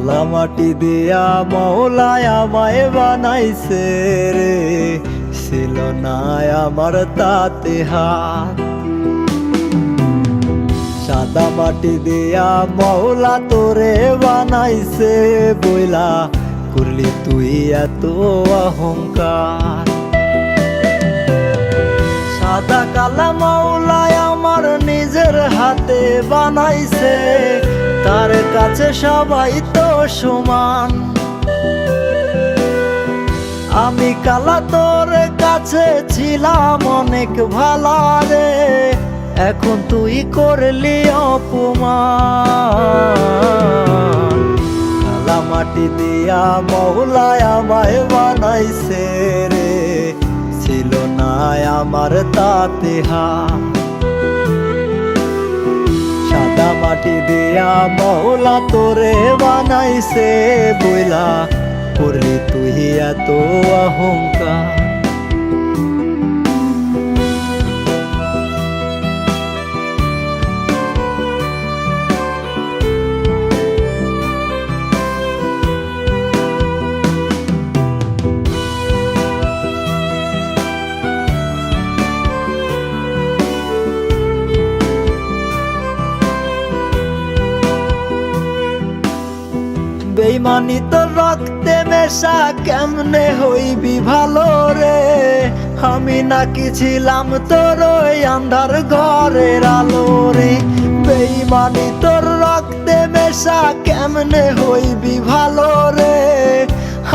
কালা মাটি দিয়া মওলায় আমায় বানাইছে রে, ছিল না আমার তাতে হাত। সাদা মাটি দিয়া মওলা তোরে বানাইছে বইলা, করলি তুই এত অহংকার। সাদা কালা মওলায় আমার নিজের হাতে বানাইছে, তার কাছে সবাই তো সমান। আমি কালা তোর কাছে ছিলাম অনেক ভালো রে, এখন তুই করলি অপমান। কালা মাটি দিয়া মওলায় আমায় বানাইছে রে, ছিল না আমার তাতে হাত। সাদা মাটি দিয়া মওলা তোরে বানাইছে বইলা, করলি তুই এত অহংকার। বেইমানি তোর রক্তে মেশা, কেমনে হইবি ভালো রে। আমি নাকি ছিলাম তোর ওই আন্ধার ঘরের আলো রে। বেইমানি তোর রক্তে মেশা, কেমনে হইবি ভালো রে।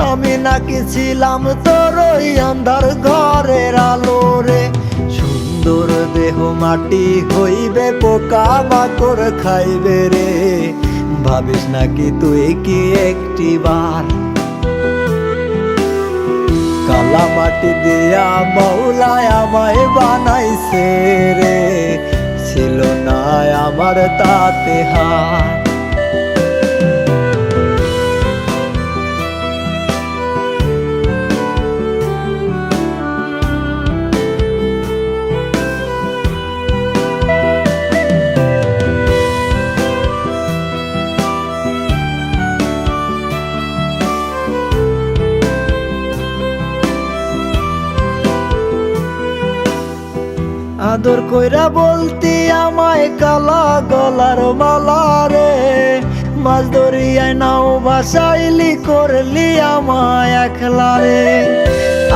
আমি নাকি ছিলাম তোর ওই আন্ধার ঘরের আলো রে। সুন্দর দেহ মাটি হইবে, পোকা মাকড় খাইবে রে। ভাবিস নাকি তুই কি একটি বার। কালা মাটি দিয়া মওলায় আমায় বানাইছে রে, ছিল না আমার তাতে হাত। আদর কইরা বলতি আমায় কালা গলার মালা রে। মাছ দরিয়ায় নাও ভাসাইলি, করলি আমায় একলা রে।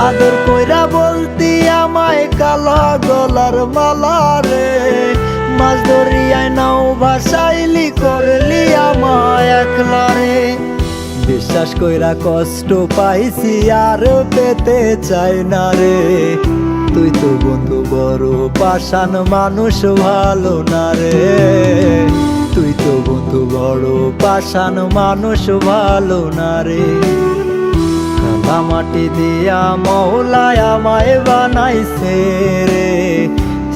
আদর কইরা বলতি আমায় কালা গলার মালা রে। মাছ দরিয়ায় নাও ভাসাইলি, করলি আমায় একলা রে। বিশ্বাস কইরা কষ্ট পাইছি, আর পেতে চাই না রে। তুই তো বন্ধু বড় পাষাণ, মানুষ ভালো না রে। তুই তো বন্ধু বড় পাষাণ, মানুষ ভালো না রে। কালা মাটি দিয়া মওলায় আমায় বানাইছে রে,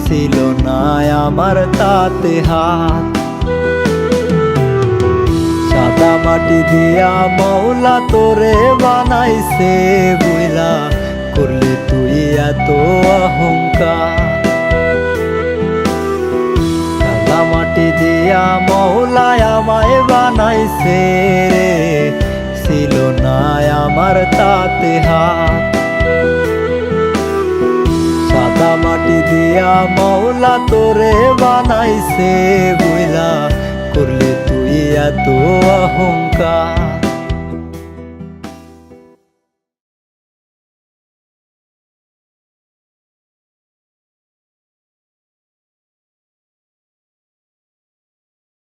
ছিল না আমার তাতে হাত। সাদা মাটি দিয়া মওলা তোরে বানাইছে বইলা, করলি তুই এত অহংকার। কালা মাটি দিয়া মওলায় আমায় বানাইছে রে, ছিল না আমার তাতে হাত। সাদা মাটি দিয়া মওলা তোরে বানাইছে বইলা, করলি তুই এত অহংকার।